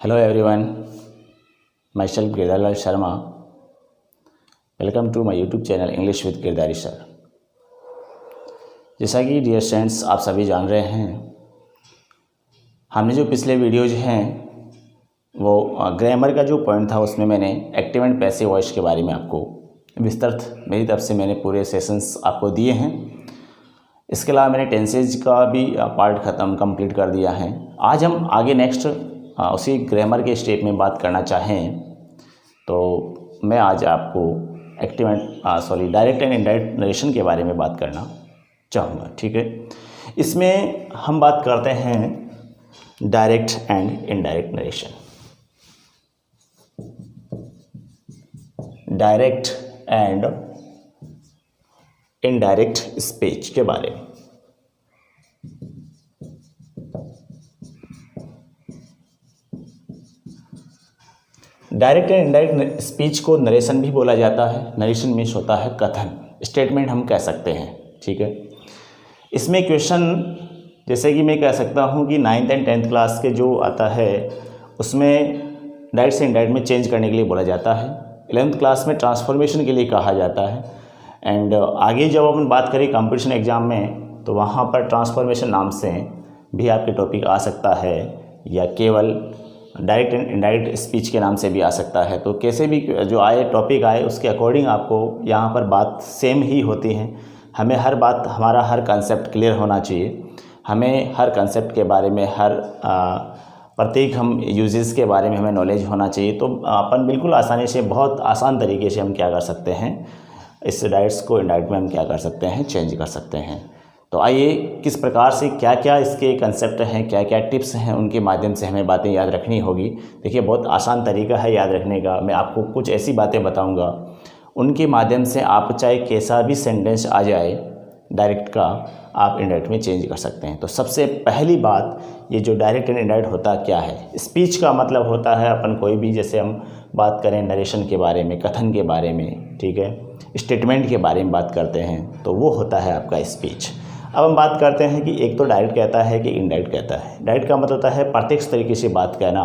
Hello everyone, myself Girdharlal Sharma. Welcome to my YouTube channel English with Girdhari Sir. जैसा कि dear students आप सभी जान रहे हैं, हमने जो पिछले वीडियोज हैं वो ग्रामर का जो पॉइंट था उसमें मैंने एक्टिव एंड पैसिव वॉइस के बारे में आपको विस्तृत मेरी तरफ से मैंने पूरे सेशंस आपको दिए हैं। इसके अलावा मैंने टेंसेज का भी पार्ट कंप्लीट कर दिया है। आज हम आगे नेक्स्ट उसी ग्रामर के स्टेप में बात करना चाहें तो मैं आज आपको active and direct and indirect narration के बारे में बात करना चाहूँगा। ठीक है, इसमें हम बात करते हैं direct and indirect narration. Direct and indirect speech के बारे में। डायरेक्ट एंड इनडायरेक्ट स्पीच को नरेशन भी बोला जाता है। नरेशन मीन्स होता है कथन, स्टेटमेंट हम कह सकते हैं। ठीक है, इसमें क्वेश्चन जैसे कि मैं कह सकता हूँ कि 9th एंड 10th क्लास के जो आता है उसमें डायरेक्ट से इनडायरेक्ट में चेंज करने के लिए बोला जाता है। 11th क्लास में ट्रांसफॉर्मेशन के लिए कहा जाता है। एंड आगे जब अपन बात करें कंपटीशन एग्ज़ाम में तो वहाँ पर ट्रांसफॉर्मेशन नाम से भी आपके टॉपिक आ सकता है या केवल डायरेक्ट एंड इनडायरेक्ट स्पीच के नाम से भी आ सकता है। तो कैसे भी जो आए टॉपिक आए उसके अकॉर्डिंग आपको यहाँ पर बात सेम ही होती है। हमें हर बात हमारा हर कंसेप्ट क्लियर होना चाहिए। हमें हर कंसेप्ट के बारे में हर प्रत्येक हम यूजेस के बारे में हमें नॉलेज होना चाहिए। तो अपन बिल्कुल आसानी से बहुत आसान तरीके से हम क्या कर सकते हैं, इस डायरेक्ट्स को इनडायरेक्ट में हम क्या कर सकते हैं, चेंज कर सकते हैं। तो आइए किस प्रकार से क्या क्या इसके कंसेप्ट हैं, क्या क्या टिप्स हैं, उनके माध्यम से हमें बातें याद रखनी होगी। देखिए बहुत आसान तरीका है याद रखने का। मैं आपको कुछ ऐसी बातें बताऊंगा उनके माध्यम से आप चाहे कैसा भी सेंटेंस आ जाए डायरेक्ट का आप इनडायरेक्ट में चेंज कर सकते हैं। तो सबसे पहली बात, ये जो डायरेक्ट एंड इनडायरेक्ट होता क्या है। स्पीच का मतलब होता है अपन कोई भी, जैसे हम बात करें नरेशन के बारे में, कथन के बारे में, ठीक है, स्टेटमेंट के बारे में बात करते हैं तो वो होता है आपका स्पीच। अब हम बात करते हैं कि एक तो डायरेक्ट कहता है कि इनडायरेक्ट कहता है। डायरेक्ट का मतलब होता है प्रत्यक्ष तरीके से बात कहना,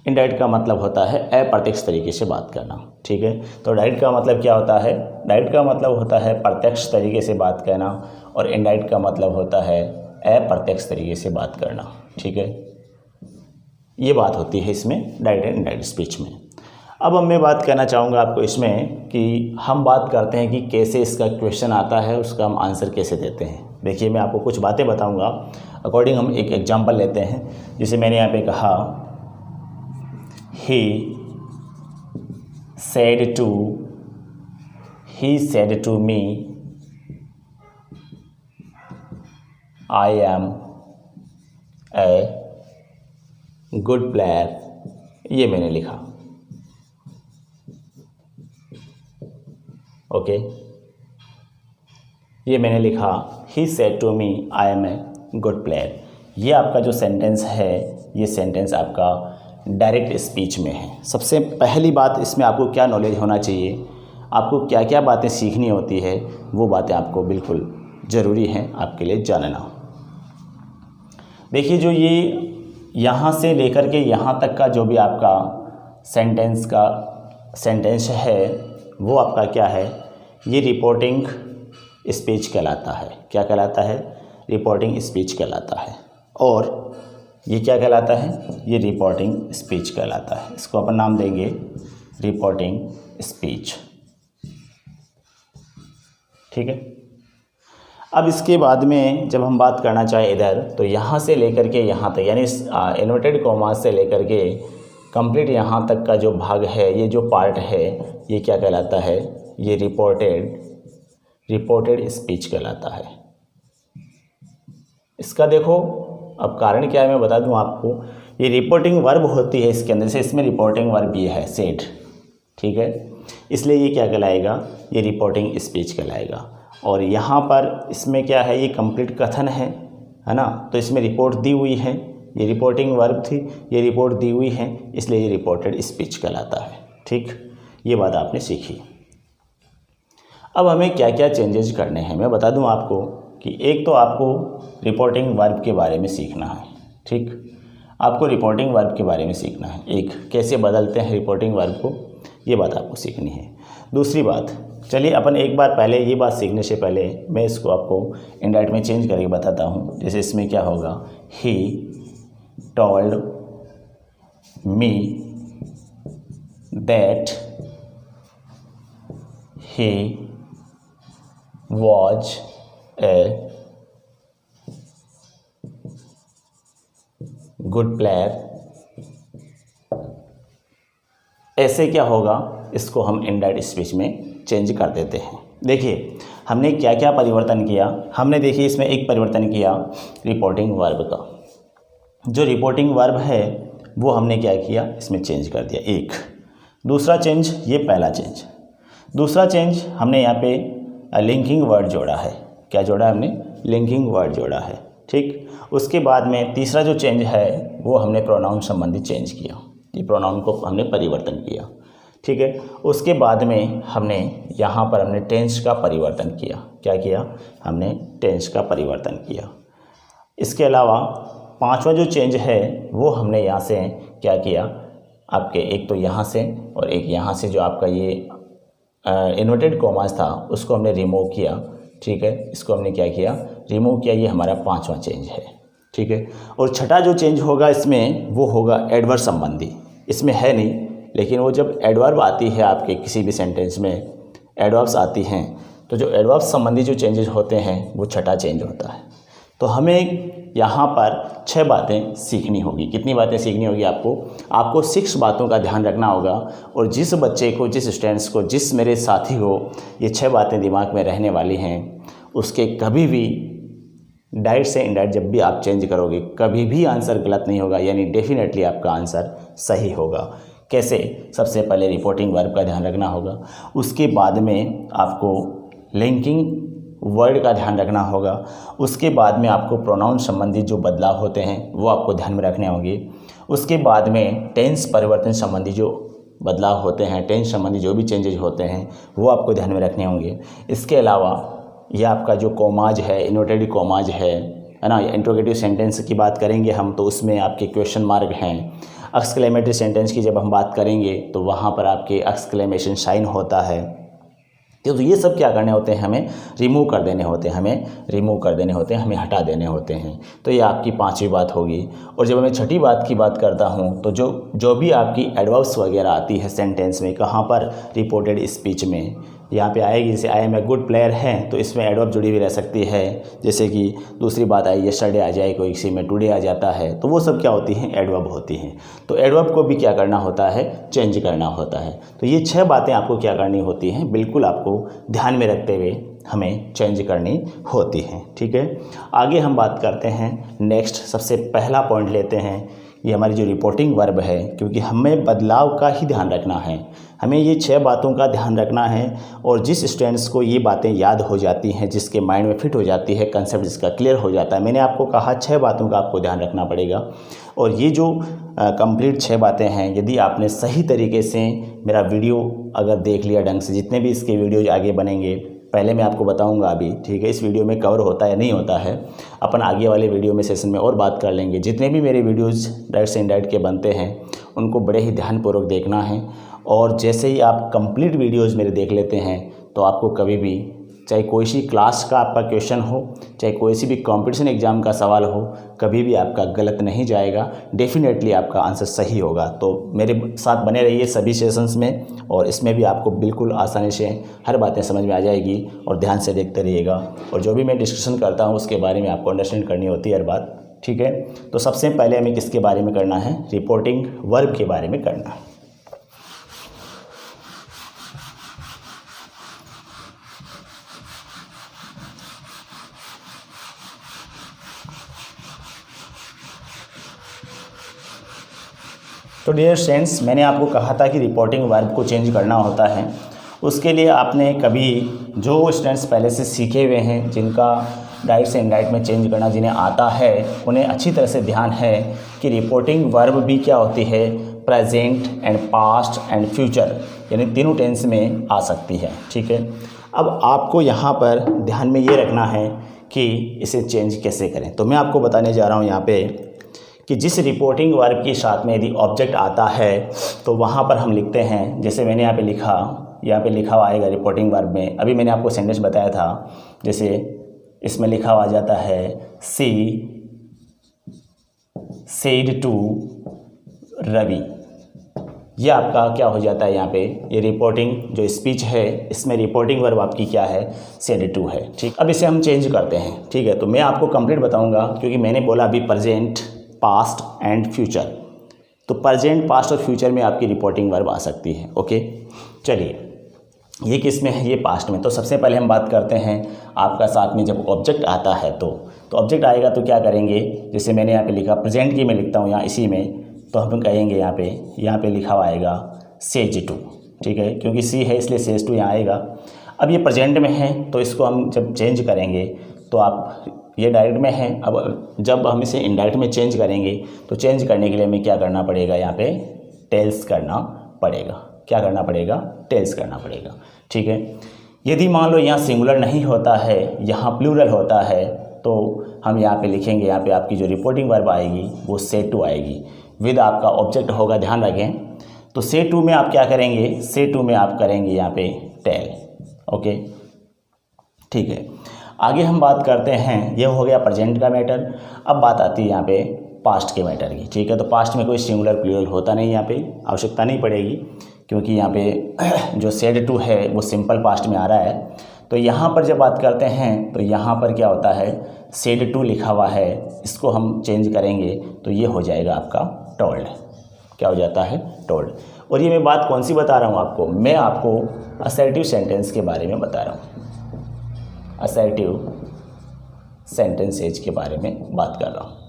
इनडायरेक्ट का मतलब होता है अप्रत्यक्ष तरीके से बात करना। ठीक है, तो डायरेक्ट का मतलब क्या होता है, डायरेक्ट का मतलब होता है प्रत्यक्ष तरीके से बात कहना और इनडायरेक्ट का मतलब होता है अप्रत्यक्ष तरीके से बात करना। ठीक है, ये बात होती है इसमें डायरेक्ट एंड इनडायरेक्ट स्पीच में। अब मैं बात करना चाहूँगा आपको इसमें कि हम बात करते हैं कि कैसे इसका क्वेश्चन आता है, उसका हम आंसर कैसे देते हैं। देखिए मैं आपको कुछ बातें बताऊँगा, अकॉर्डिंग हम एक एग्जांपल लेते हैं। जैसे मैंने यहाँ पे कहा, ही said to me I am a good player। ये मैंने लिखा। ओके, ये मैंने लिखा ही said to me I am a good player। ये आपका जो सेंटेंस है, ये सेंटेंस आपका डायरेक्ट स्पीच में है। सबसे पहली बात इसमें आपको क्या नॉलेज होना चाहिए, आपको क्या क्या बातें सीखनी होती है, वो बातें आपको बिल्कुल ज़रूरी हैं आपके लिए जानना। देखिए जो ये यहाँ से लेकर के यहाँ तक का जो भी आपका सेंटेंस है वो आपका क्या है, ये रिपोर्टिंग स्पीच कहलाता है। क्या कहलाता है, रिपोर्टिंग स्पीच कहलाता है। और ये क्या कहलाता है, ये रिपोर्टिंग स्पीच कहलाता है। इसको अपन नाम देंगे रिपोर्टिंग स्पीच। ठीक है, अब इसके बाद में जब हम बात करना चाहें इधर, तो यहाँ से लेकर के यहाँ तक, यानी इन्वर्टेड कॉमा से लेकर के कंप्लीट यहाँ तक का जो भाग है, ये जो पार्ट है, ये क्या कहलाता है, ये रिपोर्टेड स्पीच कहलाता है। इसका देखो अब कारण क्या है मैं बता दूं आपको। ये रिपोर्टिंग वर्ब होती है इसके अंदर से, इसमें रिपोर्टिंग वर्ब ये है सेड। ठीक है, इसलिए ये क्या कहलाएगा, ये रिपोर्टिंग स्पीच कहलाएगा। और यहाँ पर इसमें क्या है, ये कंप्लीट कथन है ना, तो इसमें रिपोर्ट दी हुई है, ये रिपोर्टिंग वर्ब थी, ये रिपोर्ट दी हुई है, इसलिए ये रिपोर्टेड स्पीच कहलाता है। ठीक, ये बात आपने सीखी। अब हमें क्या क्या चेंजेस करने हैं मैं बता दूं आपको कि एक तो आपको रिपोर्टिंग वर्ब के बारे में सीखना है। ठीक, आपको रिपोर्टिंग वर्ब के बारे में सीखना है। एक, कैसे बदलते हैं रिपोर्टिंग वर्ब को, ये बात आपको सीखनी है। दूसरी बात, चलिए अपन एक बार पहले ये बात सीखने से पहले मैं इसको आपको इनडायरेक्ट में चेंज करके बताता हूँ। जैसे इसमें क्या होगा, he told me that he was a good player. ऐसे क्या होगा, इसको हम इनडायरेक्ट स्पीच में चेंज कर देते हैं। देखिए हमने क्या क्या परिवर्तन किया। हमने देखिए इसमें एक परिवर्तन किया रिपोर्टिंग वर्ब का। जो रिपोर्टिंग वर्ब है वो हमने क्या किया, इसमें चेंज कर दिया। एक दूसरा चेंज, ये पहला चेंज। दूसरा चेंज हमने यहाँ पे लिंकिंग वर्ड जोड़ा है। क्या जोड़ा है हमने, लिंकिंग वर्ड जोड़ा है। ठीक, उसके बाद में तीसरा जो चेंज है वो हमने प्रोनाउन संबंधी चेंज किया। ये प्रोनाउन को हमने परिवर्तन किया। ठीक है, उसके बाद में हमने यहाँ पर हमने टेंस का परिवर्तन किया। क्या किया, हमने टेंस का परिवर्तन किया। इसके अलावा पांचवा जो चेंज है वो हमने यहाँ से क्या किया, आपके एक तो यहाँ से और एक यहाँ से जो आपका ये इन्वर्टेड कॉमास था उसको हमने रिमूव किया। ठीक है, इसको हमने क्या किया, रिमूव किया। ये हमारा पांचवा चेंज है। ठीक है, और छठा जो चेंज होगा इसमें वो होगा एडवर्ब संबंधी। इसमें है नहीं, लेकिन वो जब एडवर्ब आती है आपके किसी भी सेंटेंस में एडवर्ब्स आती हैं, तो जो एडवर्ब संबंधी जो चेंजेस होते हैं वो छठा चेंज होता है। तो हमें यहाँ पर 6 बातें सीखनी होगी। कितनी बातें सीखनी होगी आपको 6 बातों का ध्यान रखना होगा। और जिस बच्चे को, जिस स्टूडेंट्स को, जिस मेरे साथी को ये 6 बातें दिमाग में रहने वाली हैं, उसके कभी भी डायरेक्ट से इनडायरेक्ट जब भी आप चेंज करोगे कभी भी आंसर गलत नहीं होगा, यानी डेफिनेटली आपका आंसर सही होगा। कैसे, सबसे पहले रिपोर्टिंग वर्ब का ध्यान रखना होगा। उसके बाद में आपको लिंकिंग वर्ड का ध्यान रखना होगा। उसके बाद में आपको प्रोनाउन संबंधी जो बदलाव होते हैं वो आपको ध्यान में रखने होंगे। उसके बाद में टेंस परिवर्तन संबंधी जो बदलाव होते हैं, टेंस संबंधी जो भी चेंजेज होते हैं वो आपको ध्यान में रखने होंगे। इसके अलावा यह आपका जो कॉमाज है, इन्वर्टेड कॉमाज है ना, इंट्रोगेटिव सेंटेंस की बात करेंगे हम तो उसमें आपके क्वेश्चन मार्क हैं। एक्सक्लेमेटरी सेंटेंस की जब हम बात करेंगे तो वहाँ पर आपके एक्सक्लेमेशन साइन होता है। तो ये सब क्या करने होते हैं, हमें रिमूव कर देने होते हैं, हमें हटा देने होते हैं। तो ये आपकी 5वीं बात होगी। और जब मैं छठी बात की बात करता हूँ तो जो भी आपकी एडवर्ब्स वगैरह आती है सेंटेंस में, कहाँ पर, रिपोर्टेड स्पीच में यहाँ पे आएगी। जैसे I am a good player है तो इसमें एडवर्ब जुड़ी हुई रह सकती है। जैसे कि दूसरी बात आई यस्टरडे आ जाए, कोई किसी में टुडे आ जाता है, तो वो सब क्या होती हैं, एडवर्ब होती हैं। तो एडवर्ब को भी क्या करना होता है, चेंज करना होता है। तो ये 6 बातें आपको क्या करनी होती हैं, बिल्कुल आपको ध्यान में रखते हुए हमें चेंज करनी होती हैं। ठीक है, आगे हम बात करते हैं। नेक्स्ट सबसे पहला पॉइंट लेते हैं, ये हमारी जो रिपोर्टिंग वर्ब है, क्योंकि हमें बदलाव का ही ध्यान रखना है। हमें ये 6 बातों का ध्यान रखना है। और जिस स्टूडेंट्स को ये बातें याद हो जाती हैं, जिसके माइंड में फिट हो जाती है, कंसेप्ट जिसका क्लियर हो जाता है, मैंने आपको कहा 6 बातों का आपको ध्यान रखना पड़ेगा। और ये जो कंप्लीट 6 बातें हैं, यदि आपने सही तरीके से मेरा वीडियो अगर देख लिया ढंग से, जितने भी इसके वीडियोज आगे बनेंगे पहले मैं आपको बताऊंगा अभी, ठीक है, इस वीडियो में कवर होता है नहीं होता है, अपन आगे वाले वीडियो में सेशन में और बात कर लेंगे। जितने भी मेरे वीडियोज़ डायरेक्ट से इनडायरेक्ट के बनते हैं उनको बड़े ही ध्यानपूर्वक देखना है। और जैसे ही आप कंप्लीट वीडियोज़ मेरे देख लेते हैं तो आपको कभी भी, चाहे कोई सी क्लास का आपका क्वेश्चन हो, चाहे कोई सी भी कंपटीशन एग्ज़ाम का सवाल हो, कभी भी आपका गलत नहीं जाएगा, डेफिनेटली आपका आंसर सही होगा। तो मेरे साथ बने रहिए सभी सेशंस में, और इसमें भी आपको बिल्कुल आसानी से हर बातें समझ में आ जाएगी। और ध्यान से देखते रहिएगा, और जो भी मैं डिस्कशन करता हूँ उसके बारे में आपको अंडरस्टैंड करनी होती है हर बात। ठीक है, तो सबसे पहले हमें किसके बारे में करना है, रिपोर्टिंग वर्ब के बारे में करना है। तो डियर स्टूडेंट्स, मैंने आपको कहा था कि रिपोर्टिंग वर्ब को चेंज करना होता है। उसके लिए आपने कभी, जो स्टूडेंट्स पहले से सीखे हुए हैं, जिनका डायरेक्ट से इनडायरेक्ट में चेंज करना जिन्हें आता है, उन्हें अच्छी तरह से ध्यान है कि रिपोर्टिंग वर्ब भी क्या होती है, present and past and future, यानी तीनों टेंस में आ सकती है। ठीक है, अब आपको यहाँ पर ध्यान में ये रखना है कि इसे चेंज कैसे करें। तो मैं आपको बताने जा रहा हूँ यहाँ पे कि जिस रिपोर्टिंग वर्ब के साथ में यदि ऑब्जेक्ट आता है तो वहाँ पर हम लिखते हैं, जैसे मैंने यहाँ पे लिखा हुआ आएगा रिपोर्टिंग वर्ब में। अभी मैंने आपको सेंटेंस बताया था, जैसे इसमें लिखा हुआ जाता है सी सेड टू रवि। ये आपका क्या हो जाता है यहाँ पे, ये रिपोर्टिंग जो स्पीच है इसमें रिपोर्टिंग वर्ब आपकी क्या है, सेड टू है। ठीक, अब इसे हम चेंज करते हैं। ठीक है, तो मैं आपको कंप्लीट बताऊंगा क्योंकि मैंने बोला अभी प्रेजेंट, पास्ट एंड फ्यूचर। तो प्रेजेंट, पास्ट और फ्यूचर में आपकी रिपोर्टिंग वर्ब आ सकती है। ओके, चलिए ये किस में है, ये पास्ट में। तो सबसे पहले हम बात करते हैं आपका साथ में जब ऑब्जेक्ट आता है तो ऑब्जेक्ट आएगा तो क्या करेंगे, जैसे मैंने यहाँ पे लिखा प्रेजेंट की मैं लिखता हूँ यहाँ इसी में, तो हम कहेंगे यहाँ पे लिखा हुआ आएगा सेज टू। ठीक है, क्योंकि सी है इसलिए सेज टू यहाँ आएगा। अब ये प्रेजेंट में है तो इसको हम जब चेंज करेंगे तो आप ये डायरेक्ट में है, अब जब हम इसे इनडायरेक्ट में चेंज करेंगे तो चेंज करने के लिए हमें क्या करना पड़ेगा, यहाँ पे टेल्स करना पड़ेगा। क्या करना पड़ेगा, टेल्स करना पड़ेगा। ठीक है, यदि मान लो यहाँ सिंगुलर नहीं होता है, यहाँ प्लूरल होता है, तो हम यहाँ पे लिखेंगे, यहाँ पे आपकी जो रिपोर्टिंग वर्ब आएगी वो सेड टू आएगी, विद आपका ऑब्जेक्ट होगा, ध्यान रखें। तो सेड टू में आप क्या करेंगे, सेड टू में आप करेंगे यहाँ पे टेल। ओके, ठीक है, आगे हम बात करते हैं, ये हो गया प्रेजेंट का मैटर। अब बात आती है यहाँ पे पास्ट के मैटर की। ठीक है, तो पास्ट में कोई सिंगुलर प्लूरल होता नहीं, यहाँ पे आवश्यकता नहीं पड़ेगी क्योंकि यहाँ पे जो सेड टू है वो सिंपल पास्ट में आ रहा है। तो यहाँ पर जब बात करते हैं तो यहाँ पर क्या होता है, सेड टू लिखा हुआ है, इसको हम चेंज करेंगे तो ये हो जाएगा आपका टोल्ड। क्या हो जाता है, टोल्ड। और ये मैं बात कौन सी बता रहा हूँ आपको, मैं आपको असर्टिव सेंटेंस के बारे में बता रहा हूँ, असर्टिव सेंटेंसेज के बारे में बात कर रहा हूँ।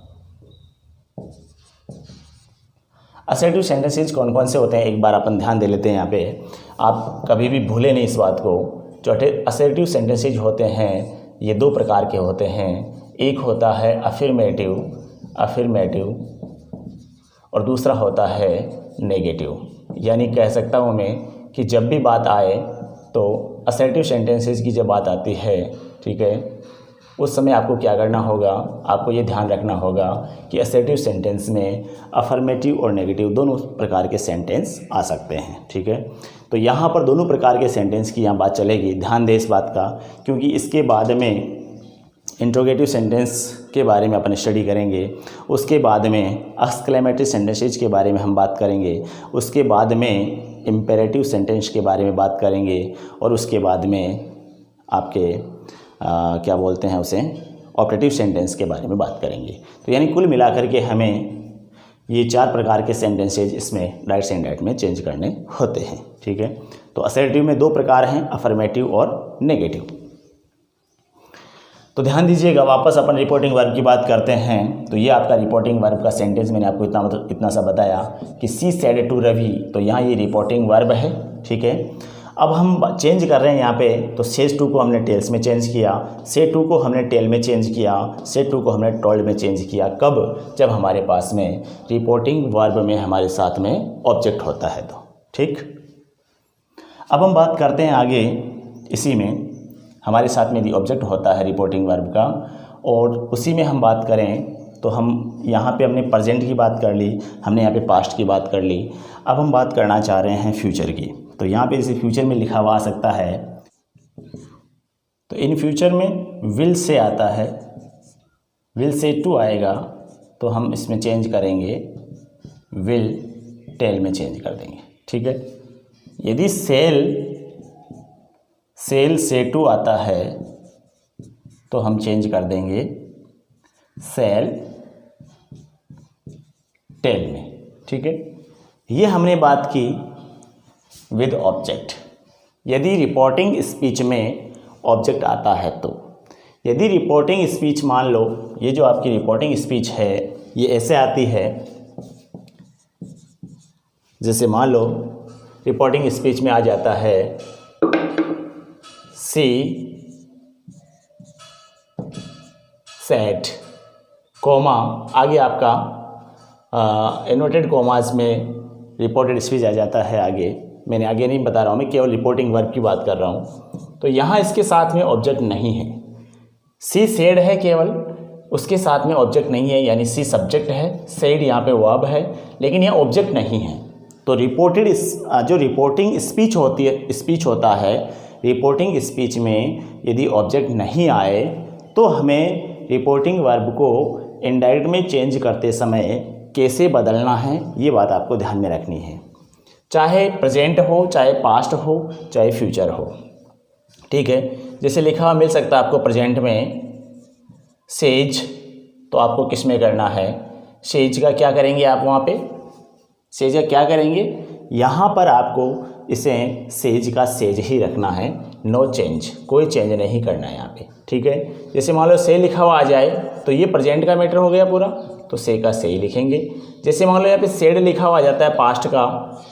असर्टिव सेंटेंसेज कौन कौन से होते हैं एक बार अपन ध्यान दे लेते हैं। यहाँ पे आप कभी भी भूले नहीं इस बात को। जो असर्टिव सेंटेंसेज होते हैं ये दो प्रकार के होते हैं, एक होता है अफर्मेटिव और दूसरा होता है नेगेटिव। यानी कह सकता हूँ मैं कि जब भी बात आए तो असर्टिव सेंटेंसेज की जब बात आती है, ठीक है, उस समय आपको क्या करना होगा, आपको ये ध्यान रखना होगा कि असर्टिव सेंटेंस में अफर्मेटिव और नेगेटिव दोनों प्रकार के सेंटेंस आ सकते हैं। ठीक है, तो यहाँ पर दोनों प्रकार के सेंटेंस की यहाँ बात चलेगी, ध्यान दें इस बात का, क्योंकि इसके बाद में इंट्रोगेटिव सेंटेंस के बारे में अपन स्टडी करेंगे, उसके बाद में एक्सक्लेमेटरी सेंटेंसेज के बारे में हम बात करेंगे, उसके बाद में इम्पेरेटिव सेंटेंस के बारे में बात करेंगे और उसके बाद में आपके क्या बोलते हैं उसे, ऑपरेटिव सेंटेंस के बारे में बात करेंगे। तो यानी कुल मिलाकर के हमें ये चार प्रकार के सेंटेंसेज इसमें राइट से इनडायरेक्ट में चेंज करने होते हैं। ठीक है, तो असर्टिव में दो प्रकार हैं, अफर्मेटिव और नेगेटिव। तो ध्यान दीजिएगा, वापस अपन रिपोर्टिंग वर्ब की बात करते हैं। तो ये आपका रिपोर्टिंग वर्ब का सेंटेंस मैंने आपको इतना सा बताया कि सी सेड टू रवि, तो यहाँ ये रिपोर्टिंग वर्ब है। ठीक है, अब हम चेंज कर रहे हैं यहाँ पे, तो सेज टू को हमने टेल्स में चेंज किया, सेड टू को हमने टेल में चेंज किया, सेड टू को हमने टोल्ड में चेंज किया। कब, जब हमारे पास में रिपोर्टिंग वर्ब में हमारे साथ में ऑब्जेक्ट होता है तो। ठीक, अब हम बात करते हैं आगे, इसी में हमारे साथ में यदि ऑब्जेक्ट होता है रिपोर्टिंग वर्ब का और उसी में हम बात करें तो हम यहाँ पे हमने प्रेजेंट की बात कर ली, हमने यहाँ पे पास्ट की बात कर ली। अब हम बात करना चाह रहे हैं फ्यूचर की। तो यहाँ पे जैसे फ्यूचर में लिखा हुआ आ सकता है, तो इन फ्यूचर में विल से आता है, विल से टू आएगा तो हम इसमें चेंज करेंगे, विल टेल में चेंज कर देंगे। ठीक है, यदि सेल से टू आता है तो हम चेंज कर देंगे सेल टेल में। ठीक है, ये हमने बात की विद ऑब्जेक्ट। यदि रिपोर्टिंग स्पीच में ऑब्जेक्ट आता है तो, यदि रिपोर्टिंग स्पीच मान लो ये जो आपकी रिपोर्टिंग स्पीच है ये ऐसे आती है, जैसे मान लो रिपोर्टिंग स्पीच में आ जाता है सी सेड कोमा, आगे आपका इन्वर्टेड कोमास में रिपोर्टेड स्पीच आ जाता है। आगे मैंने आगे नहीं बता रहा हूँ, मैं केवल रिपोर्टिंग वर्ब की बात कर रहा हूँ। तो यहाँ इसके साथ में ऑब्जेक्ट नहीं है, सी सेड है केवल, उसके साथ में ऑब्जेक्ट नहीं है, यानी सी सब्जेक्ट है, सेड यहाँ पे वर्ब है, लेकिन यहाँ ऑब्जेक्ट नहीं है। तो रिपोर्टेड जो रिपोर्टिंग स्पीच होती है, स्पीच होता है, रिपोर्टिंग स्पीच में यदि ऑब्जेक्ट नहीं आए तो हमें रिपोर्टिंग वर्ब को इनडायरेक्ट में चेंज करते समय कैसे बदलना है, ये बात आपको ध्यान में रखनी है। चाहे प्रेजेंट हो, चाहे पास्ट हो, चाहे फ्यूचर हो, ठीक है। जैसे लिखा हुआ मिल सकता है आपको प्रेजेंट में सेज, तो आपको किस में करना है, सेज का क्या करेंगे आप वहाँ पे, सेज का क्या करेंगे, यहाँ पर आपको इसे सेज का सेज ही रखना है, नो चेंज, कोई चेंज नहीं करना है यहाँ पे, ठीक है। जैसे मान लो से लिखा हुआ आ जाए तो ये प्रेजेंट का मैटर हो गया पूरा, तो से का से ही लिखेंगे। जैसे मान लो यहाँ पे सेड लिखा हुआ आ जाता है पास्ट का,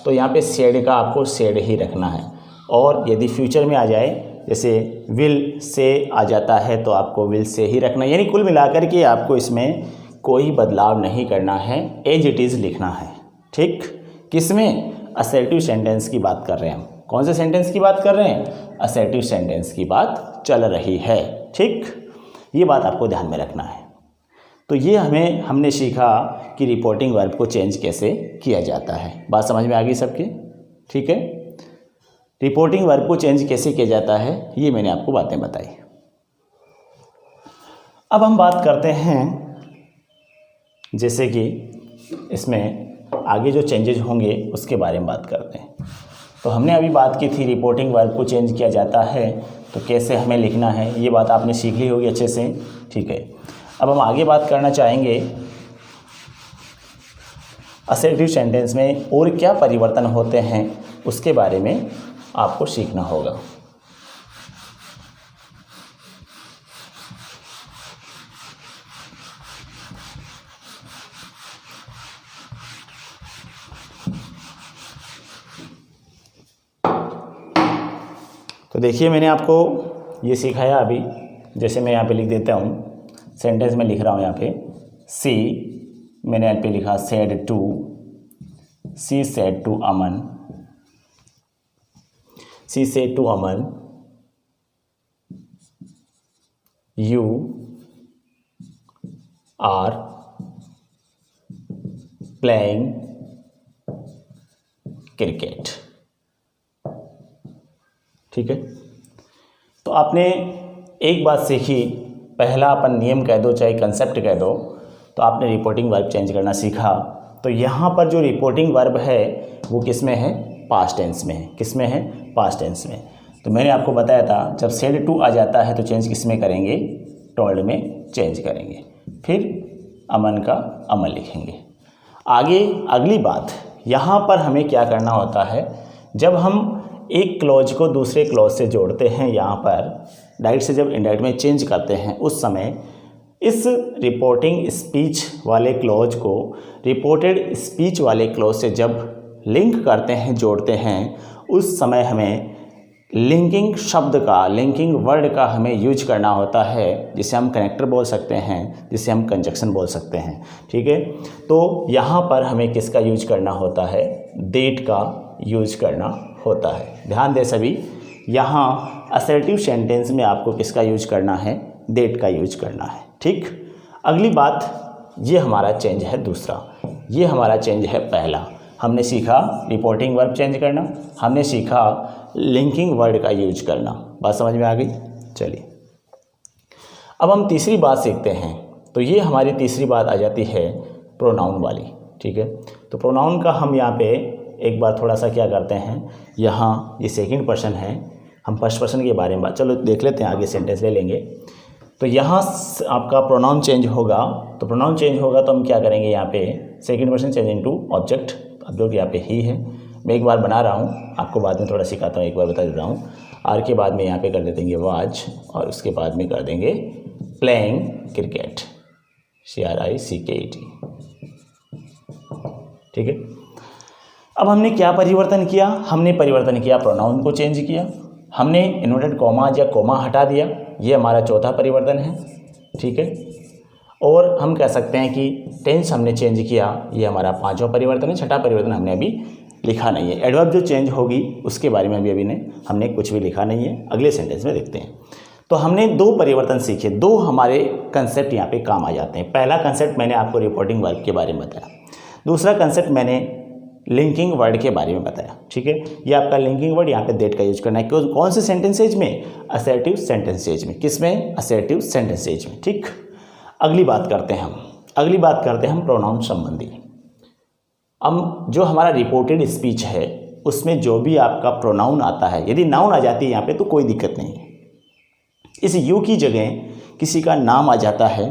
तो यहाँ पे सेड का आपको सेड ही रखना है। और यदि फ्यूचर में आ जाए, जैसे विल से आ जाता है, तो आपको विल से ही रखना है। यानी कुल मिलाकर के आपको इसमें कोई बदलाव नहीं करना है, एज इट इज़ लिखना है, ठीक। किसमें, असर्टिव सेंटेंस की बात कर रहे हैं हम। कौन से सेंटेंस की बात कर रहे हैं, असर्टिव सेंटेंस की बात चल रही है, ठीक। ये बात आपको ध्यान में रखना है। तो ये हमने सीखा कि रिपोर्टिंग वर्ब को चेंज कैसे किया जाता है। बात समझ में आ गई सबकी, ठीक है। रिपोर्टिंग वर्ब को चेंज कैसे किया जाता है, ये मैंने आपको बातें बताई। अब हम बात करते हैं, जैसे कि इसमें आगे जो चेंजेज होंगे उसके बारे में बात करते हैं। तो हमने अभी बात की थी रिपोर्टिंग वर्ब को चेंज किया जाता है तो कैसे हमें लिखना है, ये बात आपने सीख ली होगी अच्छे से, ठीक है। अब हम आगे बात करना चाहेंगे असर्टिव सेंटेंस में और क्या परिवर्तन होते हैं, उसके बारे में आपको सीखना होगा। तो देखिए मैंने आपको ये सिखाया अभी, जैसे मैं यहाँ पे लिख देता हूँ, सेंटेंस में लिख रहा हूँ यहाँ पे सी, मैंने यहाँ पे लिखा said to, she said to Aman, she said to Aman, you are playing cricket, ठीक है। तो आपने एक बात सीखी, पहला अपन नियम कह दो चाहे कंसेप्ट कह दो, तो आपने रिपोर्टिंग वर्ब चेंज करना सीखा। तो यहाँ पर जो रिपोर्टिंग वर्ब है वो किस में है, पास्ट टेंस में है। किस में है, पास्ट टेंस में। तो मैंने आपको बताया था जब सेड टू आ जाता है तो चेंज किस में करेंगे, टोल्ड में चेंज करेंगे, फिर अमन का अमन लिखेंगे। आगे अगली बात, यहाँ पर हमें क्या करना होता है, जब हम एक क्लॉज को दूसरे क्लॉज से जोड़ते हैं, यहाँ पर डायरेक्ट से जब इनडायरेक्ट में चेंज करते हैं, उस समय इस रिपोर्टिंग स्पीच वाले क्लॉज को रिपोर्टेड स्पीच वाले क्लॉज से जब लिंक करते हैं, जोड़ते हैं, उस समय हमें लिंकिंग शब्द का, लिंकिंग वर्ड का हमें यूज करना होता है, जिसे हम कनेक्टर बोल सकते हैं, जिसे हम कंजक्शन बोल सकते हैं, ठीक है। तो यहाँ पर हमें किसका यूज करना होता है, डेट का यूज करना होता है। ध्यान दें सभी, यहाँ असर्टिव सेंटेंस में आपको किसका यूज करना है, डेट का यूज करना है, ठीक। अगली बात, ये हमारा चेंज है दूसरा, ये हमारा चेंज है पहला। हमने सीखा रिपोर्टिंग वर्ब चेंज करना, हमने सीखा लिंकिंग वर्ड का यूज करना। बात समझ में आ गई। चलिए अब हम तीसरी बात सीखते हैं। तो ये हमारी तीसरी बात आ जाती है प्रोनाउन वाली, ठीक है। तो प्रोनाउन का हम यहाँ पे एक बार थोड़ा सा क्या करते हैं, यहाँ ये सेकंड पर्सन है, हम फर्स्ट पर्सन के बारे में बात, चलो देख लेते हैं, आगे सेंटेंस ले लेंगे। तो यहाँ आपका प्रोनाउन चेंज होगा, तो प्रोनाउन चेंज होगा तो हम क्या करेंगे, यहाँ पे second person change into object, object यहाँ पे ही है। मैं एक बार बना रहा हूँ, आपको बाद में थोड़ा सिखाता हूँ, एक बार बता दे रहा हूँ। आर के बाद में यहाँ पे कर देंगे वाच, और उसके बाद में कर देंगे प्लेइंग क्रिकेट, CRICKET, ठीक है। अब हमने क्या परिवर्तन किया, हमने परिवर्तन किया प्रोनाउन को चेंज किया, हमने इन्वर्टेड कॉमा या कॉमा हटा दिया, ये हमारा चौथा परिवर्तन है, ठीक है। और हम कह सकते हैं कि टेंस हमने चेंज किया, ये हमारा पांचवा परिवर्तन है। छठा परिवर्तन हमने अभी लिखा नहीं है। एडवर्ब जो चेंज होगी उसके बारे में अभी हमने कुछ भी लिखा नहीं है, अगले सेंटेंस में देखते हैं। तो हमने दो परिवर्तन सीखे, दो हमारे कंसेप्ट यहाँ पे काम आ जाते हैं। पहला कंसेप्ट मैंने आपको रिपोर्टिंग वर्ब के बारे में बताया, दूसरा कंसेप्ट मैंने लिंकिंग वर्ड के बारे में बताया। ठीक है, ये आपका लिंकिंग वर्ड यहाँ पे दैट का यूज करना है। कौन से सेंटेंसेज में? असर्टिव सेंटेंसेज में। किस में? असर्टिव सेंटेंसेज में। ठीक, अगली बात करते हैं हम प्रोनाउन संबंधी। अब जो हमारा रिपोर्टेड स्पीच है उसमें जो भी आपका प्रोनाउन आता है, यदि नाउन आ जाती है यहाँ पे तो कोई दिक्कत नहीं है। इस यू की जगह किसी का नाम आ जाता है,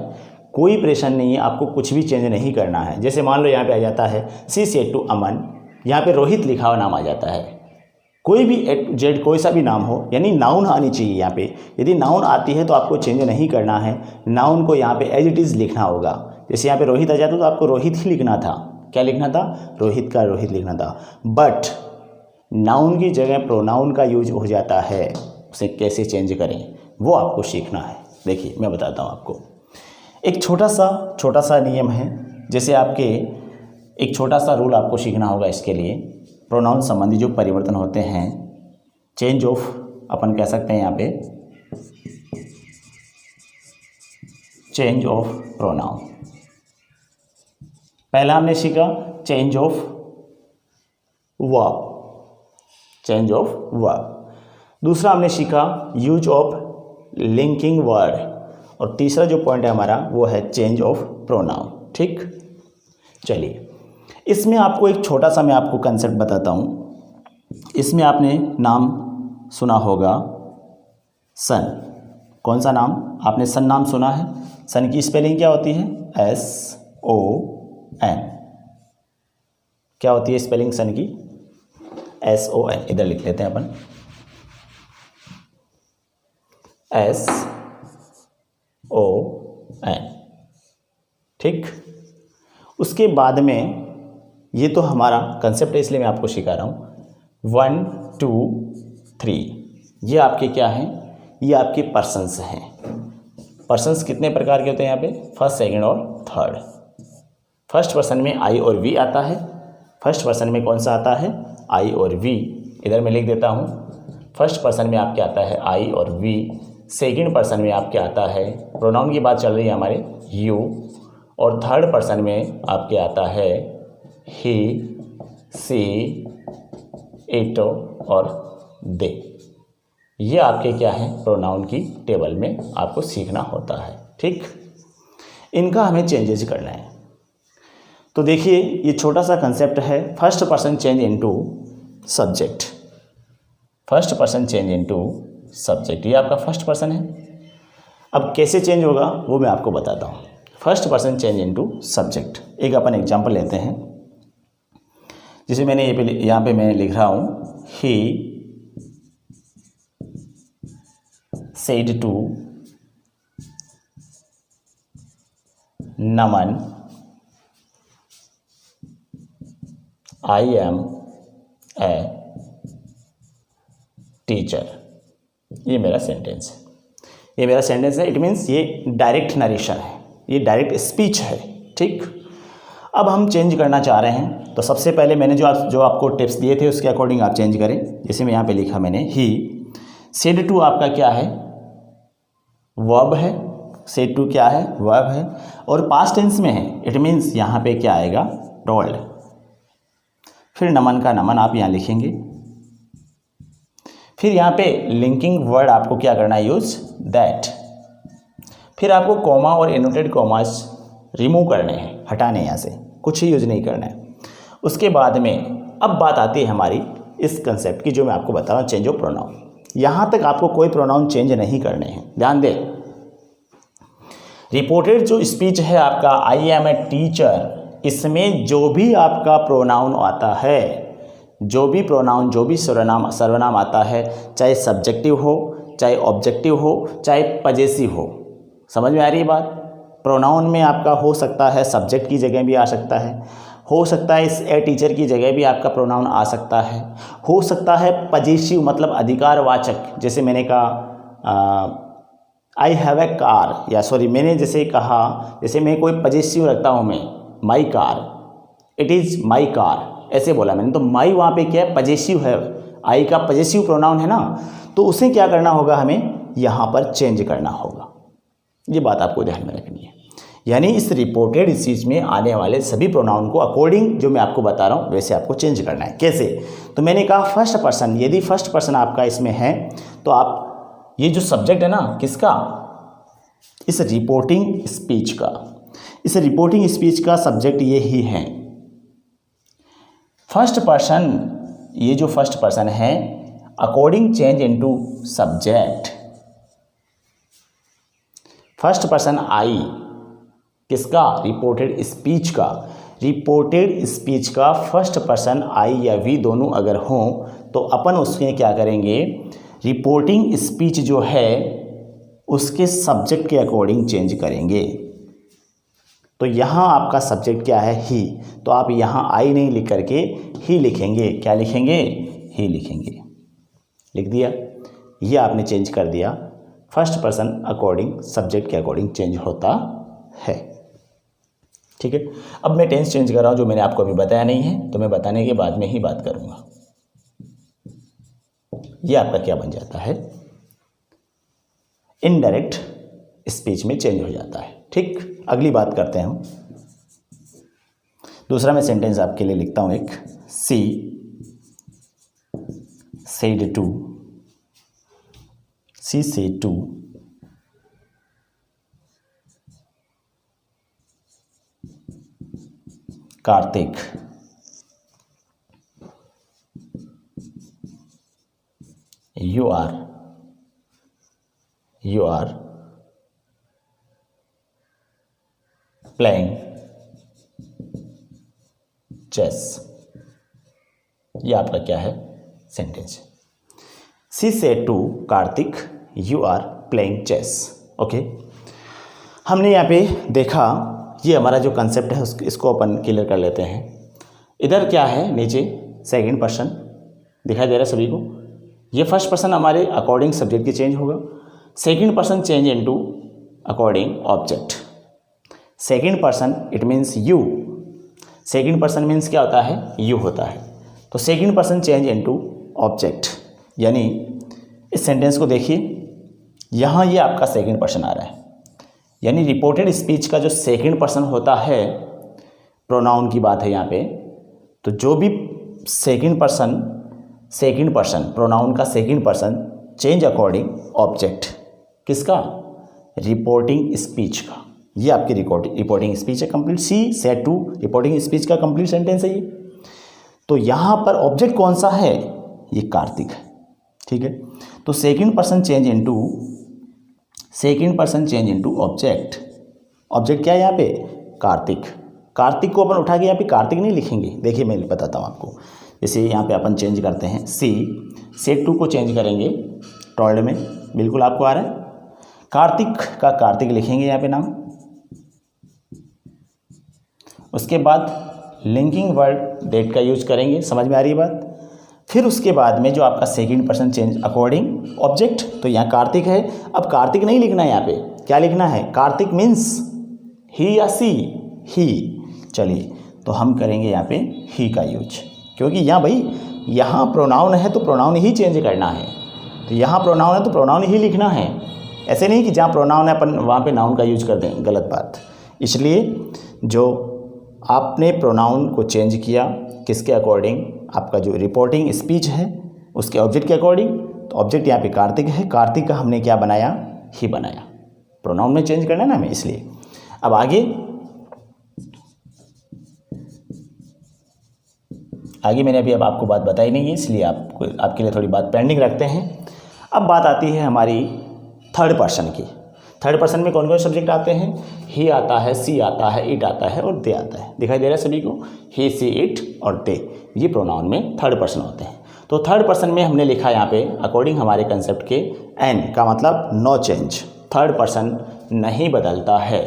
कोई परेशानी नहीं है, आपको कुछ भी चेंज नहीं करना है। जैसे मान लो यहाँ पे आ जाता है सी सेड टू अमन, यहाँ पे रोहित लिखा हुआ नाम आ जाता है। कोई भी ए टू जेड कोई सा भी नाम हो, यानी नाउन आनी चाहिए यहाँ पे। यदि नाउन आती है तो आपको चेंज नहीं करना है, नाउन को यहाँ पे एज इट इज़ लिखना होगा। जैसे यहाँ पे रोहित आ जाता तो आपको रोहित ही लिखना था। क्या लिखना था? रोहित का रोहित लिखना था। बट नाउन की जगह प्रोनाउन का यूज हो जाता है, उसे कैसे चेंज करें वो आपको सीखना है। देखिए मैं बताता हूँ आपको। एक छोटा सा नियम है, जैसे आपके एक छोटा सा रूल आपको सीखना होगा। इसके लिए प्रोनाउन संबंधी जो परिवर्तन होते हैं, चेंज ऑफ अपन कह सकते हैं यहाँ पे चेंज ऑफ प्रोनाउन। पहला हमने सीखा change of verb, change of verb. दूसरा हमने सीखा यूज ऑफ लिंकिंग वर्ड, और तीसरा जो पॉइंट है हमारा वो है चेंज ऑफ प्रोनाउन। ठीक, चलिए इसमें आपको एक छोटा सा मैं आपको कंसेप्ट बताता हूँ। इसमें आपने नाम सुना होगा सन। कौन सा नाम? आपने सन नाम सुना है। सन की स्पेलिंग क्या होती है? SON। क्या होती है स्पेलिंग सन की? SON। इधर लिख लेते हैं अपन, SON। ठीक, उसके बाद में ये तो हमारा कंसेप्ट है, इसलिए मैं आपको सिखा रहा हूँ। 1 2 3 ये आपके क्या हैं? ये आपके पर्सन्स हैं। पर्सन्स कितने प्रकार के होते हैं यहाँ पे? फर्स्ट, सेकंड और थर्ड। फर्स्ट पर्सन में आई और वी आता है। फर्स्ट पर्सन में कौन सा आता है? आई और वी। इधर मैं लिख देता हूँ, फर्स्ट पर्सन में आपके आता है आई और वी। सेकंड पर्सन में आपके आता है, प्रोनाउन की बात चल रही है हमारे, यू। और थर्ड पर्सन में आपके आता है ही, सी, इट और दे। ये आपके क्या है? प्रोनाउन की टेबल में आपको सीखना होता है। ठीक, इनका हमें चेंजेस करना है। तो देखिए ये छोटा सा कंसेप्ट है, first person change into subject. First person change into subject, ये आपका फर्स्ट पर्सन है। अब कैसे चेंज होगा वो मैं आपको बताता हूँ। First person change into subject. एक अपन एग्जांपल लेते हैं, जिसे मैंने यहाँ पे मैं लिख रहा हूँ, he said to Naman I am a teacher. ये मेरा सेंटेंस है। इट मीन्स ये डायरेक्ट नरेशन है, ये डायरेक्ट स्पीच है। ठीक, अब हम चेंज करना चाह रहे हैं, तो सबसे पहले मैंने जो आपको टिप्स दिए थे उसके अकॉर्डिंग आप चेंज करें। जैसे मैं यहाँ पे लिखा मैंने ही सेड टू, आपका क्या है? वर्ब है। सेड टू क्या है? वर्ब है, और पास्ट टेंस में है। इट मीन्स यहाँ पे क्या आएगा? टोल्ड। फिर नमन का नमन आप यहाँ लिखेंगे। फिर यहाँ पे लिंकिंग वर्ड आपको क्या करना है? Use that. फिर आपको कॉमा और एनोटेड कॉमास रिमूव करने हैं, हटाने हैं, यहाँ से कुछ ही यूज नहीं करना है। उसके बाद में अब बात आती है हमारी इस कंसेप्ट की, जो मैं आपको बता रहा हूँ, चेंज ऑफ प्रोनाउन। यहाँ तक आपको कोई प्रोनाउन चेंज नहीं करने हैं। ध्यान दें, रिपोर्टेड जो स्पीच है आपका आई एम ए टीचर, इसमें जो भी आपका प्रोनाउन आता है, जो भी प्रोनाउन, जो भी सर्वनाम आता है, चाहे सब्जेक्टिव हो, चाहे ऑब्जेक्टिव हो, चाहे पजेसिव हो। समझ में आ रही है बात? प्रोनाउन में आपका हो सकता है सब्जेक्ट की जगह भी आ सकता है, हो सकता है इस ए टीचर की जगह भी आपका प्रोनाउन आ सकता है, हो सकता है पजेसिव मतलब अधिकारवाचक। जैसे मैंने कहा आई हैव ए कार, या सॉरी मैंने जैसे कहा, जैसे मैं कोई पजेसिव रखता हूँ, मैं my car, it is my car, ऐसे बोला मैंने, तो माई वहाँ पे क्या है? पजेसिव है, आई का पजेसिव प्रोनाउन है ना। तो उसे क्या करना होगा? हमें यहाँ पर चेंज करना होगा। ये बात आपको ध्यान में रखनी है। यानी इस रिपोर्टेड स्पीच में आने वाले सभी प्रोनाउन को अकॉर्डिंग जो मैं आपको बता रहा हूँ वैसे आपको चेंज करना है। कैसे? तो मैंने कहा फर्स्ट पर्सन, यदि फर्स्ट पर्सन आपका इसमें है तो आप ये जो सब्जेक्ट है ना किसका, इस रिपोर्टिंग स्पीच का, इस रिपोर्टिंग स्पीच का सब्जेक्ट ये ही है। फर्स्ट पर्सन, ये जो फर्स्ट पर्सन है according change into subject. First person I किसका, रिपोर्टेड स्पीच का। रिपोर्टेड स्पीच का फर्स्ट पर्सन आई या वी दोनों अगर हों तो अपन उसमें क्या करेंगे, रिपोर्टिंग स्पीच जो है उसके सब्जेक्ट के अकॉर्डिंग चेंज करेंगे। तो यहाँ आपका सब्जेक्ट क्या है, ही, तो आप यहाँ आई नहीं लिख करके ही लिखेंगे। क्या लिखेंगे, ही लिखेंगे। लिख दिया, ये आपने चेंज कर दिया। फर्स्ट पर्सन अकॉर्डिंग सब्जेक्ट के अकॉर्डिंग चेंज होता है। ठीक है, अब मैं टेंस चेंज कर रहा हूँ, जो मैंने आपको अभी बताया नहीं है तो मैं बताने के बाद में ही बात करूँगा। ये आपका क्या बन जाता है, इनडायरेक्ट स्पीच में चेंज हो जाता है। ठीक, अगली बात करते हैं हम। दूसरा मैं सेंटेंस आपके लिए लिखता हूँ एक, she said to, she said to Kartik you are playing chess। ये आपका क्या है, sentence. She said to Kartik you are playing chess. Okay, हमने यहाँ पे देखा, ये हमारा जो कंसेप्ट है इसको अपन क्लियर कर लेते हैं। इधर क्या है, नीचे सेकंड पर्सन दिखाई दे रहा है सभी को। ये फर्स्ट पर्सन हमारे अकॉर्डिंग सब्जेक्ट की चेंज होगा। Second person change into according object. Second person it means you. Second person means क्या होता है, यू होता है। तो second person change into object, यानी इस सेंटेंस को देखिए, यहाँ ये आपका सेकंड पर्सन आ रहा है। यानी रिपोर्टेड स्पीच का जो सेकंड पर्सन होता है, प्रोनाउन की बात है यहाँ पे, तो जो भी सेकंड पर्सन प्रोनाउन का second person change according object, किसका, रिपोर्टिंग स्पीच का। ये आपकी रिपोर्टिंग स्पीच है complete. She said to reporting speech का कंप्लीट सेंटेंस है ये। तो यहाँ पर ऑब्जेक्ट कौन सा है, ये कार्तिक है। ठीक है, तो second person change into object. Object क्या है यहाँ पे, कार्तिक। कार्तिक को अपन उठा के यहाँ पे कार्तिक नहीं लिखेंगे। देखिए मैं बताता हूँ आपको। जैसे यहाँ पे अपन चेंज करते हैं, सी सेड टू को चेंज करेंगे टॉल्ड में, बिल्कुल आपको आ रहा है। कार्तिक का कार्तिक लिखेंगे यहाँ पे नाम। उसके बाद लिंकिंग वर्ड डेट का यूज करेंगे, समझ में आ रही है बात। फिर उसके बाद में जो आपका second person change according object, तो यहाँ कार्तिक है। अब कार्तिक नहीं लिखना है, यहाँ पे क्या लिखना है, कार्तिक मीन्स ही या सी, ही। चलिए तो हम करेंगे यहाँ पे ही का यूज, क्योंकि यहाँ भाई यहाँ प्रोनाउन है तो प्रोनाउन ही चेंज करना है। तो यहाँ प्रोनाउन है तो प्रोनाउन ही लिखना है। ऐसे नहीं कि जहाँ प्रोनाउन है अपन वहाँ पे नाउन का यूज कर दें, गलत बात। इसलिए जो आपने प्रोनाउन को चेंज किया किसके अकॉर्डिंग, आपका जो रिपोर्टिंग स्पीच है उसके ऑब्जेक्ट के अकॉर्डिंग, तो ऑब्जेक्ट यहाँ पे कार्तिक है। कार्तिक का हमने क्या बनाया, ही बनाया। प्रोनाउन में चेंज करना है ना हमें, इसलिए। अब आगे मैंने अभी अब आपको बात बताई नहीं है, इसलिए आपके लिए थोड़ी बात पेंडिंग रखते हैं। अब बात आती है हमारी थर्ड पर्सन की। थर्ड पर्सन में कौन कौन सब्जेक्ट आते हैं, ही आता है, सी आता है, इट आता है और दे आता है। दिखाई दे रहा है सभी को, ही, सी, इट और दे, ये प्रोनाउन में थर्ड पर्सन होते हैं। तो थर्ड पर्सन में हमने लिखा यहाँ पे अकॉर्डिंग हमारे कंसेप्ट के, एन का मतलब नो चेंज। थर्ड पर्सन नहीं बदलता है,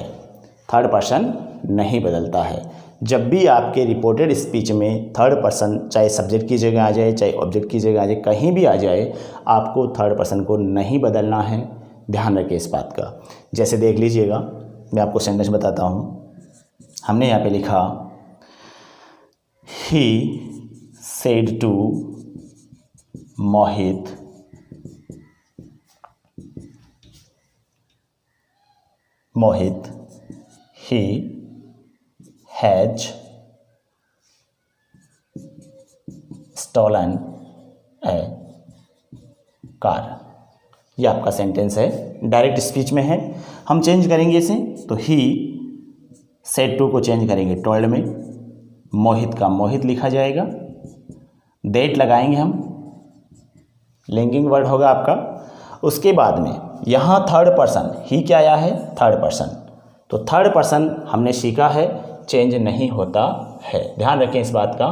थर्ड पर्सन नहीं बदलता है। जब भी आपके रिपोर्टेड स्पीच में थर्ड पर्सन, चाहे सब्जेक्ट की जगह आ जाए चाहे ऑब्जेक्ट की जगह आ जाए, कहीं भी आ जाए, आपको थर्ड पर्सन को नहीं बदलना है। ध्यान रखें इस बात का। जैसे देख लीजिएगा, मैं आपको सेंटेंस बताता हूँ। हमने यहाँ पे लिखा, he said to Mohit Mohit he has stolen a car. ये आपका सेंटेंस है, डायरेक्ट स्पीच में है। हम चेंज करेंगे इसे, तो ही सेड टू को चेंज करेंगे टोल्ड में, मोहित का मोहित लिखा जाएगा, दैट लगाएंगे हम, लिंकिंग वर्ड होगा आपका। उसके बाद में यहाँ थर्ड पर्सन, ही क्या आया है, थर्ड पर्सन, तो थर्ड पर्सन हमने सीखा है चेंज नहीं होता है, ध्यान रखें इस बात का,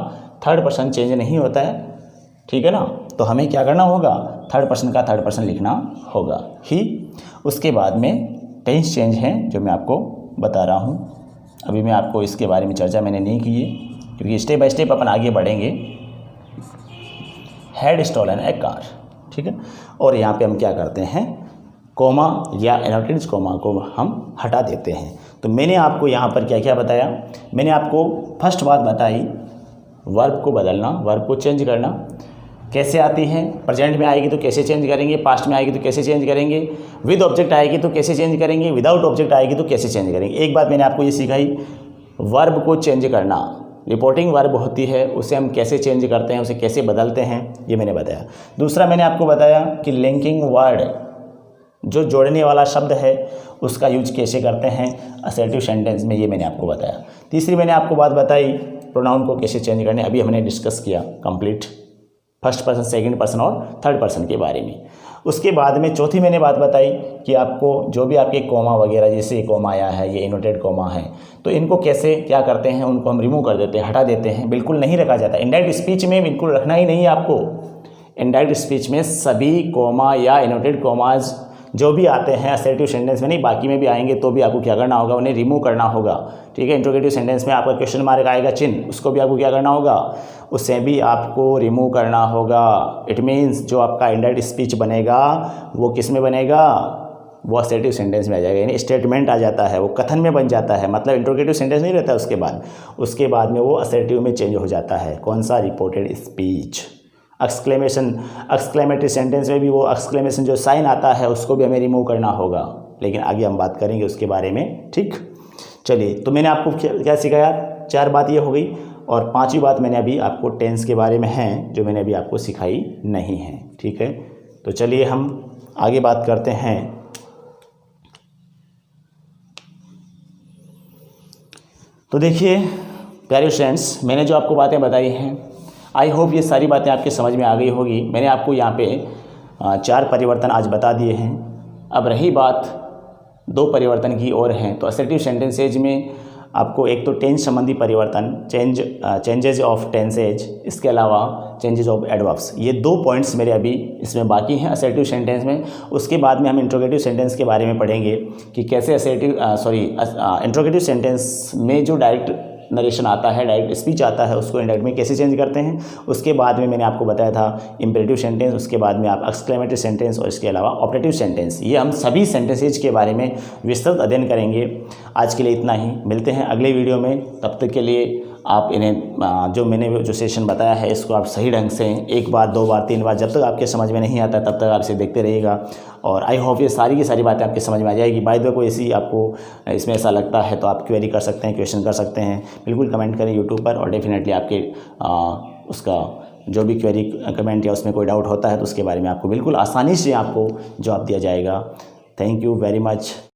थर्ड पर्सन चेंज नहीं होता है, ठीक है ना। तो हमें क्या करना होगा, थर्ड पर्सन का थर्ड पर्सन लिखना होगा, ही। उसके बाद में टेंस चेंज है जो मैं आपको बता रहा हूँ, अभी मैं आपको इसके बारे में चर्चा मैंने नहीं की है, क्योंकि स्टेप बाय स्टेप अपन आगे बढ़ेंगे। हैड स्टॉलन ए कार, ठीक है। और यहाँ पे हम क्या करते हैं, कोमा या एनोटेड कोमा को हम हटा देते हैं। तो मैंने आपको यहाँ पर क्या क्या बताया, मैंने आपको फर्स्ट बात बताई, वर्ब को बदलना, वर्ब को चेंज करना कैसे आती है, प्रेजेंट में आएगी तो कैसे चेंज करेंगे, पास्ट में आएगी तो कैसे चेंज करेंगे, विद ऑब्जेक्ट आएगी तो कैसे चेंज करेंगे, विदाउट ऑब्जेक्ट आएगी तो कैसे चेंज करेंगे। एक बात मैंने आपको ये सिखाई, वर्ब को चेंज करना, रिपोर्टिंग वर्ब होती है उसे हम कैसे चेंज करते हैं, उसे कैसे बदलते हैं, ये मैंने बताया। दूसरा मैंने आपको बताया कि लिंकिंग वर्ड, जो जोड़ने वाला शब्द है उसका यूज कैसे करते हैं असर्टिव सेंटेंस में, ये मैंने आपको बताया। तीसरी मैंने आपको बात बताई प्रोनाउन को कैसे चेंज करने, अभी हमने डिस्कस किया complete, first person, second person और थर्ड पर्सन के बारे में। उसके बाद में चौथी मैंने बात बताई कि आपको जो भी आपके कोमा वगैरह, जैसे कोमा आया है, ये इनवर्टेड कोमा है, तो इनको कैसे क्या करते हैं, उनको हम रिमूव कर देते हैं, हटा देते हैं, बिल्कुल नहीं रखा जाता। इनडायरेक्ट स्पीच में बिल्कुल रखना ही नहीं है आपको। इनडायरेक्ट स्पीच में सभी कोमा या इनवर्टेड कोमाज जो भी आते हैं असर्टिव सेंटेंस में, नहीं बाकी में भी आएंगे, तो भी आपको क्या करना होगा, उन्हें रिमूव करना होगा, ठीक है। इंट्रोगेटिव सेंटेंस में आपका क्वेश्चन मार्क आएगा चिन्ह, उसको भी आपको क्या करना होगा, उसे भी आपको रिमूव करना होगा। इट मीन्स जो आपका इनडायरेक्ट स्पीच बनेगा वो किस में बनेगा, वो असर्टिव सेंटेंस में आ जाएगा, यानी स्टेटमेंट आ जाता है, वो कथन में बन जाता है, मतलब इंट्रोगेटिव सेंटेंस नहीं रहता उसके बाद में वो असर्टिव में चेंज हो जाता है। कौन सा, रिपोर्टेड स्पीच। एक्सक्लेमेटरी सेंटेंस में भी वो एक्सक्लेमेशन जो साइन आता है उसको भी हमें रिमूव करना होगा, लेकिन आगे हम बात करेंगे उसके बारे में, ठीक। चलिए, तो मैंने आपको क्या सिखाया, 4 बात ये हो गई, और 5वीं बात मैंने अभी आपको टेंस के बारे में है जो मैंने अभी आपको सिखाई नहीं है, ठीक है। तो चलिए हम आगे बात करते हैं। तो देखिए प्यारे फ्रेंड्स, मैंने जो आपको बातें बताई हैं, आई होप ये सारी बातें आपके समझ में आ गई होगी। मैंने आपको यहाँ पे 4 परिवर्तन आज बता दिए हैं। अब रही बात 2 परिवर्तन की और हैं, तो असर्टिव सेंटेंसेज में आपको एक तो टेंस संबंधी परिवर्तन, चेंजेज ऑफ टेंसेज, इसके अलावा चेंजेज ऑफ एडवर्ब्स, ये 2 पॉइंट्स मेरे अभी इसमें बाकी हैं असर्टिव सेंटेंस में। उसके बाद में हम इंट्रोगेटिव सेंटेंस के बारे में पढ़ेंगे कि कैसे इंट्रोगेटिव सेंटेंस में जो डायरेक्ट नरेशन आता है, डायरेक्ट स्पीच आता है, उसको इंडायरेक्ट में कैसे चेंज करते हैं। उसके बाद में मैंने आपको बताया था इंपेरेटिव सेंटेंस, उसके बाद में आप एक्सक्लेमेटरी सेंटेंस, और इसके अलावा ऑपरेटिव सेंटेंस। ये हम सभी सेंटेंसेज के बारे में विस्तृत अध्ययन करेंगे। आज के लिए इतना ही, मिलते हैं अगले वीडियो में। तब तक के लिए आप इन्हें जो सेशन बताया है इसको आप सही ढंग से 1 बार 2 बार 3 बार, जब तक आपके समझ में नहीं आता तब तक आप इसे देखते रहिएगा, और आई होप ये सारी की सारी बातें आपके समझ में आ जाएगी। बाय द वे कोई ऐसी आपको इसमें ऐसा लगता है तो आप क्वेरी कर सकते हैं, क्वेश्चन कर सकते हैं, बिल्कुल कमेंट करें यूट्यूब पर, और डेफिनेटली आपके उसका जो भी क्वेरी कमेंट या उसमें कोई डाउट होता है तो उसके बारे में आपको बिल्कुल आसानी से आपको जवाब दिया जाएगा। Thank you very much.